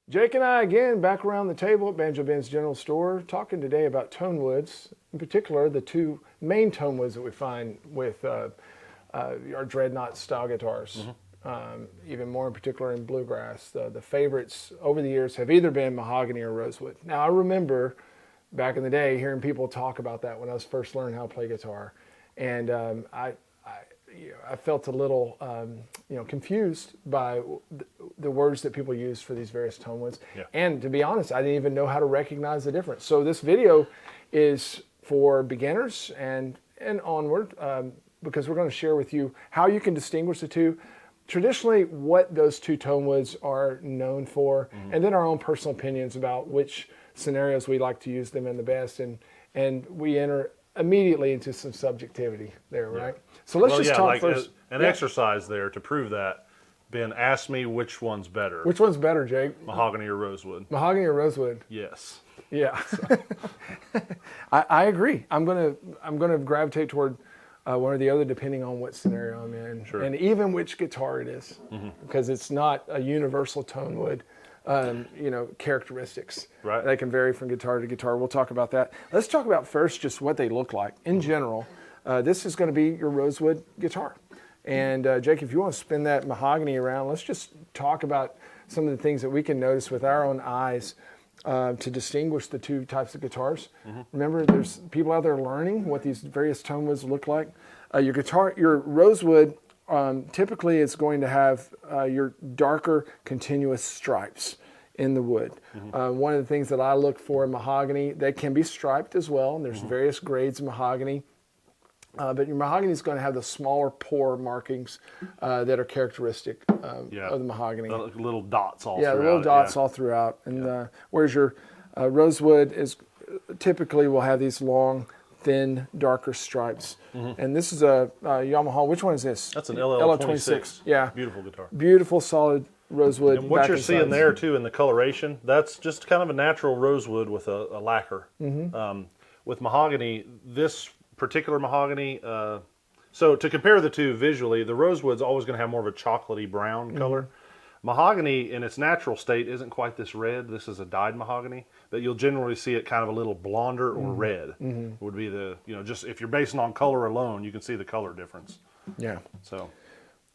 Jake and I again back around the table at Banjo Ben's General Store, talking today about tonewoods, in particular the two main tonewoods that we find with our dreadnought style guitars. Even more in particular in bluegrass. The favorites over the years have either been mahogany or rosewood. Now I remember back in the day hearing people talk about that when I was first learning how to play guitar, and I felt a little confused by the words that people use for these various tonewoods. Yeah. And to be honest, I didn't even know how to recognize the difference. So this video is for beginners and onward, because we're going to share with you how you can distinguish the two, traditionally what those two tonewoods are known for, and then our own personal opinions about which scenarios we like to use them in the best, and we enter immediately into some subjectivity there, right? So let's just talk first. An exercise there to prove that. Ben, ask me which one's better. Which one's better, Jake? Mahogany or rosewood? Mahogany or rosewood? Yes. Yeah. I agree. I'm gonna gravitate toward one or the other depending on what scenario I'm in, Sure. and even which guitar it is, because it's not a universal tonewood. Characteristics. Right. They can vary from guitar to guitar. We'll talk about that. Let's talk about first just what they look like in general. This is going to be your rosewood guitar. And Jake, if you want to spin that mahogany around, let's just talk about some of the things that we can notice with our own eyes to distinguish the two types of guitars. Remember, there's people out there learning what these various tonewoods look like. Your rosewood, typically it's going to have your darker continuous stripes in the wood. One of the things that I look for in mahogany, they can be striped as well, and there's various grades of mahogany. But your mahogany is going to have the smaller pore markings that are characteristic of the mahogany. The little dots all throughout. Yeah, the little dots all throughout. And whereas your rosewood is typically will have these long, thin, darker stripes. And this is a Yamaha. Which one is this? That's an LL26. Yeah. Beautiful guitar. Beautiful, solid rosewood. And what you're seeing there, too, in the coloration, that's just kind of a natural rosewood with a lacquer. With mahogany, this particular mahogany, so to compare the two visually, the rosewood's always going to have more of a chocolately brown color. Mahogany in its natural state isn't quite this red. This is a dyed mahogany, but you'll generally see it kind of a little blonder or red. Would be the, just if you're basing on color alone, you can see the color difference. Yeah. So,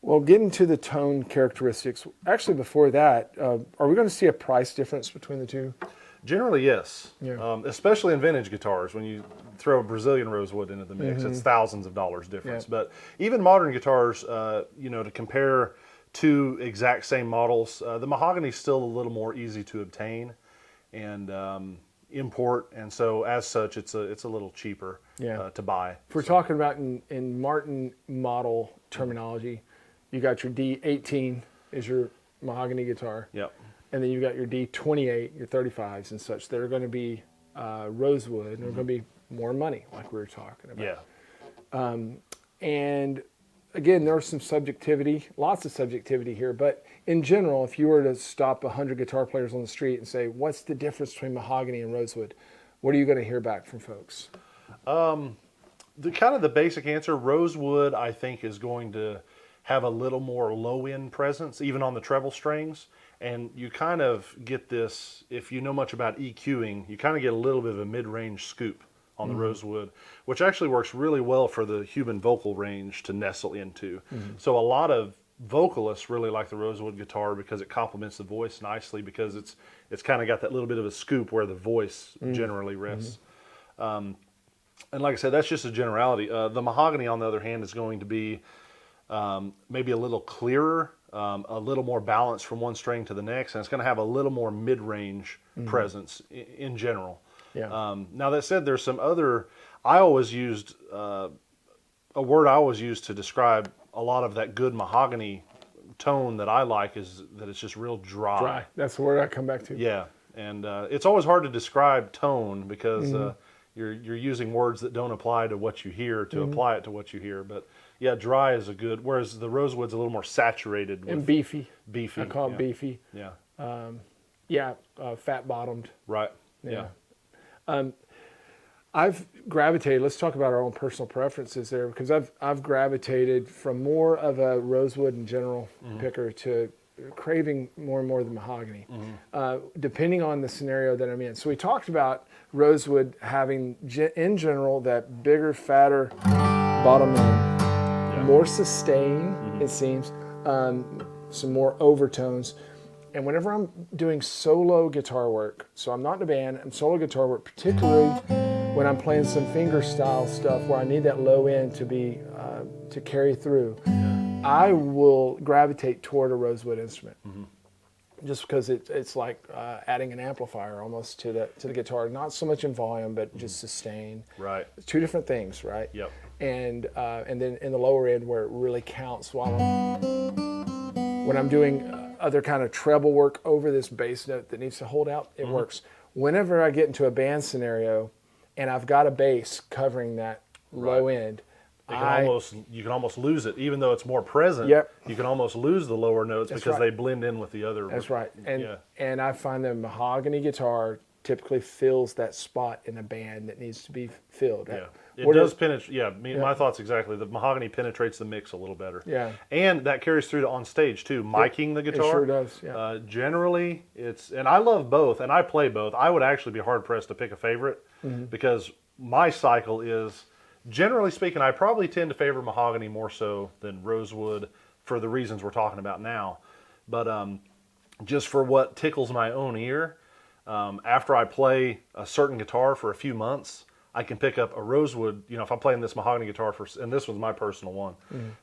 well, getting to the tone characteristics, actually before that, are we going to see a price difference between the two? Generally, yes. Yeah. Especially in vintage guitars, when you throw a Brazilian rosewood into the mix, it's thousands of dollars difference. Yeah. But even modern guitars, to compare two exact same models, the mahogany is still a little more easy to obtain and import, and so as such, it's a little cheaper to buy. If we're talking about in Martin model terminology, you got your D18 is your mahogany guitar. Yep. And then you got your D28, your 35s and such. They're going to be rosewood, and they're going to be more money, like we were talking about. Yeah. And again, there's some subjectivity, lots of subjectivity here. But in general, if you were to stop 100 guitar players on the street and say, what's the difference between mahogany and rosewood? What are you going to hear back from folks? The basic answer, rosewood, I think, is going to have a little more low-end presence, even on the treble strings. And you kind of get this, if you know much about EQing, you kind of get a little bit of a mid-range scoop on the rosewood, which actually works really well for the human vocal range to nestle into. So a lot of vocalists really like the rosewood guitar because it complements the voice nicely, because it's kind of got that little bit of a scoop where the voice generally rests. And like I said, that's just a generality. The mahogany, on the other hand, is going to be maybe a little clearer, a little more balance from one string to the next, and it's going to have a little more mid-range presence in general. Yeah. Now that said, there's some other, a word I always use to describe a lot of that good mahogany tone that I like is that it's just real dry. Dry. That's the word I come back to. Yeah, and it's always hard to describe tone because you're using words that don't apply to what you hear to apply it to what you hear. But yeah, dry is a good, whereas the rosewood's a little more saturated with And beefy. Beefy. I call it beefy. Yeah. Fat bottomed. Right. Yeah. I've gravitated, let's talk about our own personal preferences there, because I've gravitated from more of a rosewood in general picker to craving more and more the mahogany, depending on the scenario that I'm in. So we talked about rosewood having, in general, that bigger, fatter bottom end, more sustain, it seems, some more overtones. And whenever I'm doing solo guitar work, so I'm not in a band, I'm solo guitar work, particularly when I'm playing some finger style stuff where I need that low end to be to carry through, I will gravitate toward a rosewood instrument, just because it's like adding an amplifier almost to the guitar. Not so much in volume, but just sustain. Right. Two different things, right? Yep. And then in the lower end where it really counts when I'm doing other kind of treble work over this bass note that needs to hold out, it works. Whenever I get into a band scenario and I've got a bass covering that low end, you can almost lose it, even though it's more present. Yep. You can almost lose the lower notes because right. they blend in with the other. That's right. And I find the mahogany guitar typically fills that spot in a band that needs to be filled. Yeah. It does penetrate. Yeah, my thoughts exactly. The mahogany penetrates the mix a little better. Yeah. And that carries through to on stage too. Miking the guitar. It sure does. Yeah. Generally, and I love both, and I play both. I would actually be hard pressed to pick a favorite because my cycle is, generally speaking, I probably tend to favor mahogany more so than rosewood for the reasons we're talking about now. But just for what tickles my own ear, after I play a certain guitar for a few months, I can pick up a rosewood. You know, if I'm playing this mahogany guitar and this was my personal one,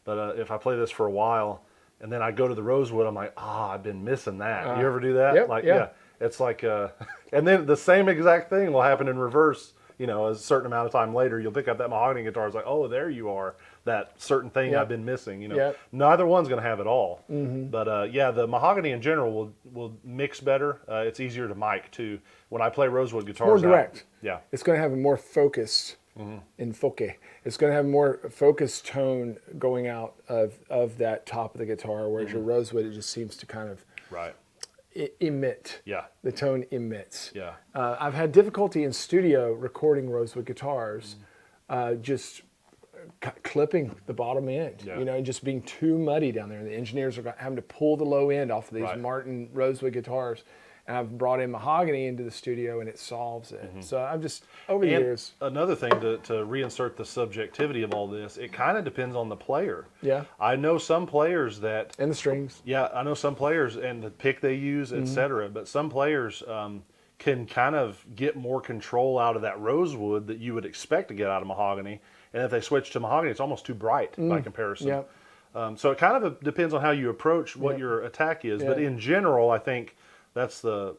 but if I play this for a while and then I go to the rosewood, I'm like, I've been missing that. You ever do that? Yep, it's like, and then the same exact thing will happen in reverse. You know, a certain amount of time later, you'll pick up that mahogany guitar. It's like, oh, there you are. That certain thing I've been missing. You know, neither one's going to have it all. But the mahogany in general will mix better. It's easier to mic too. When I play rosewood guitars, more direct. Yeah, it's going to have a more focused enfoque. It's going to have a more focused tone going out of that top of the guitar, whereas your rosewood, it just seems to kind of emit. Yeah. The tone emits. Yeah. I've had difficulty in studio recording rosewood guitars, just clipping the bottom end, you know, and just being too muddy down there. And the engineers are having to pull the low end off of these Martin rosewood guitars. And I've brought in mahogany into the studio, and it solves it. So I'm just, over the years. Another thing to reinsert the subjectivity of all this, it kind of depends on the player. Yeah. I know some players that... And the strings. Yeah, I know some players and the pick they use, etc. But some players can kind of get more control out of that rosewood that you would expect to get out of mahogany. And if they switch to mahogany, it's almost too bright by comparison. Yeah. So it kind of depends on how you approach what your attack is. But in general, I think... That's the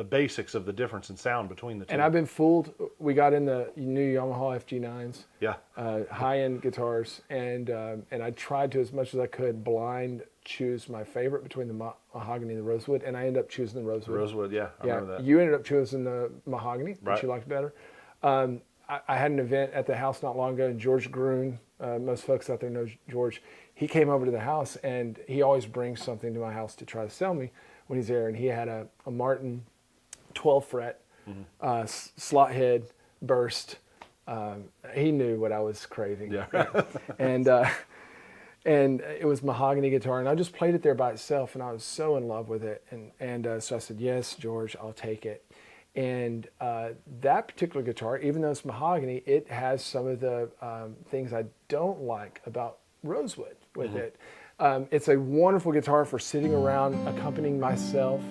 basics of the difference in sound between the two. And I've been fooled. We got in the new Yamaha FG9s, high-end guitars, and I tried to, as much as I could, blind choose my favorite between the mahogany and the rosewood, and I ended up choosing the rosewood. Rosewood, I remember that. You ended up choosing the mahogany, which you liked better. I had an event at the house not long ago, and George Groon, most folks out there know George, he came over to the house, and he always brings something to my house to try to sell me when he's there, and he had a Martin 12 fret slot head burst. He knew what I was craving. And it was mahogany guitar, and I just played it there by itself, and I was so in love with it. And so I said, yes, George, I'll take it. And that particular guitar, even though it's mahogany, it has some of the things I don't like about rosewood with it. It's a wonderful guitar for sitting around accompanying myself,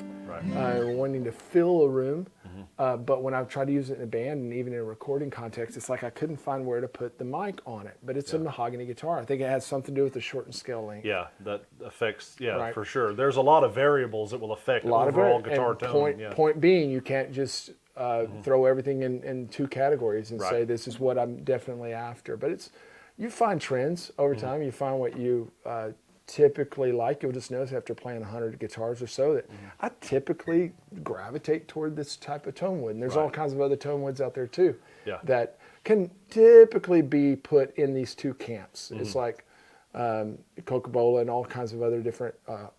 wanting to fill a room. But when I've tried to use it in a band and even in a recording context, it's like I couldn't find where to put the mic on it. But it's a mahogany guitar. I think it has something to do with the shortened scale length. Yeah, that affects, for sure. There's a lot of variables that will affect overall guitar tone. Point being, you can't just throw everything in two categories and say this is what I'm definitely after. But you find trends over time. You find what you typically like. You'll just notice after playing 100 guitars or so that I typically gravitate toward this type of tonewood. And there's all kinds of other tonewoods out there too that can typically be put in these two camps. It's like Coca-Cola and all kinds of other different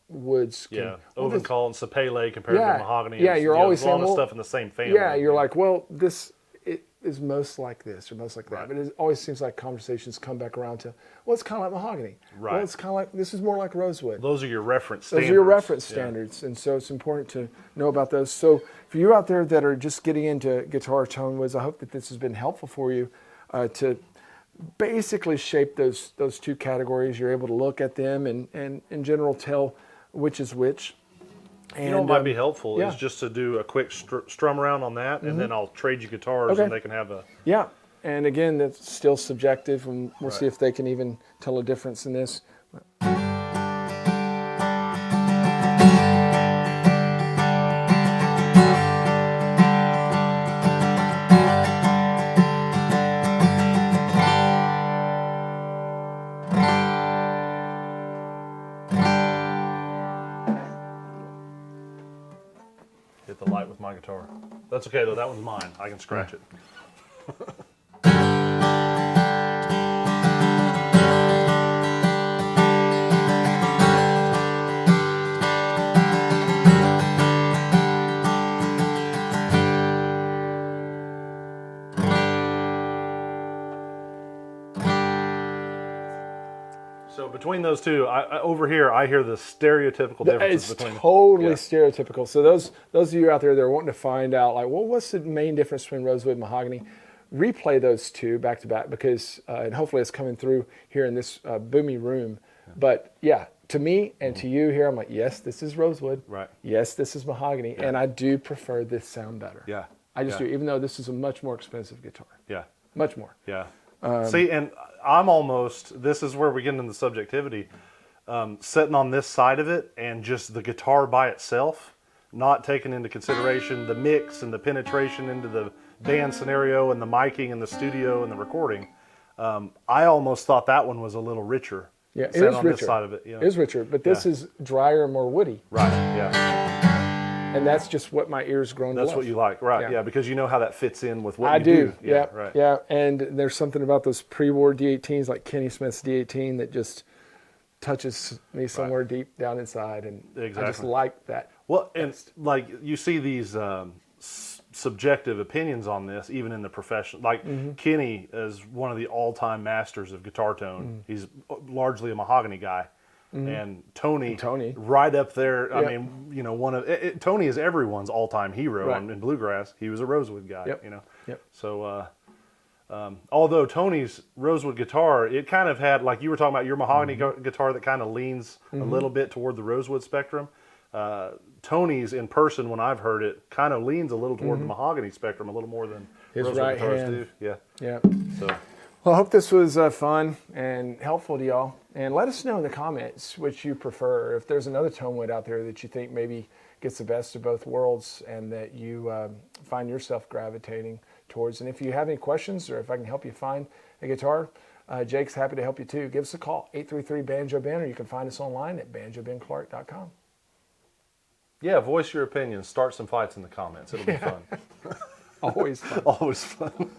woods. Ovencall and Sapele compared to mahogany. Yeah, you're always saying, all the stuff in the same family. Yeah, you're like, well, is most like this or most like that. Right. But it always seems like conversations come back around to, well, it's kind of like mahogany. Right. Well, it's kind of like, this is more like rosewood. Those are your reference standards. Those are your reference Yeah. standards. And so it's important to know about those. So for you out there that are just getting into guitar Tonewoods, I hope that this has been helpful for you to basically shape those two categories. You're able to look at them and in general tell which is which. And, You know what might be helpful yeah. is just to do a quick strum around on that, and then I'll trade you guitars, Okay. and they can have a... Yeah, and again, that's still subjective, and we'll Right. see if they can even tell a difference in this. Hit the light with my guitar. That's okay, though. That one's mine. I can scratch it. So between those two, over here, I hear the stereotypical differences It's between... totally Yeah. stereotypical. So those of you out there that are wanting to find out, like, well, what's the main difference between rosewood and mahogany? Replay those two back to back because, and hopefully it's coming through here in this boomy room. But yeah, to me and to you here, I'm like, yes, this is rosewood. Right. Yes, this is mahogany, and I do prefer this sound better. Yeah. I just Yeah. do, even though this is a much more expensive guitar, Yeah. much more. Yeah. See, and I'm almost, this is where we get into the subjectivity, sitting on this side of it and just the guitar by itself, not taking into consideration the mix and the penetration into the band scenario and the miking and the studio and the recording. I almost thought that one was a little richer. Yeah, it sitting is on richer. this side of it. You know? It is richer, but this Yeah. is drier and more woody, Right, yeah. and that's just what my ears grown to That's love. what you like, right, Yeah. yeah, because you know how that fits in with what I you do. Yeah, Yeah, right. yeah. And there's something about those pre-war D18s, like Kenny Smith's D18, that just touches me somewhere deep down inside, and I just Exactly. like that. Well, and like you see these subjective opinions on this, even in the profession. Like Kenny is one of the all-time masters of guitar tone. He's largely a mahogany guy, and Tony, right up there. I Yep. mean, you know, Tony is everyone's all-time hero Right. in bluegrass. He was a Rosewood guy, Yep. you know. Yep. So, although Tony's Rosewood guitar, it kind of had, like you were talking about, your mahogany guitar that kind of leans a little bit toward the Rosewood spectrum. Tony's in person, when I've heard it, kind of leans a little toward the mahogany spectrum a little more than His Rosewood right guitars hand. do. Yeah. Yeah. So Well, I hope this was fun and helpful to y'all. And let us know in the comments which you prefer. If there's another Tonewood out there that you think maybe gets the best of both worlds and that you find yourself gravitating towards. And if you have any questions or if I can help you find a guitar, Jake's happy to help you too. Give us a call, 833-BANJO-BEN, or you can find us online at banjobenclark.com. yeah, voice your opinion. Start some fights in the comments. It'll be fun. Always fun. Always fun.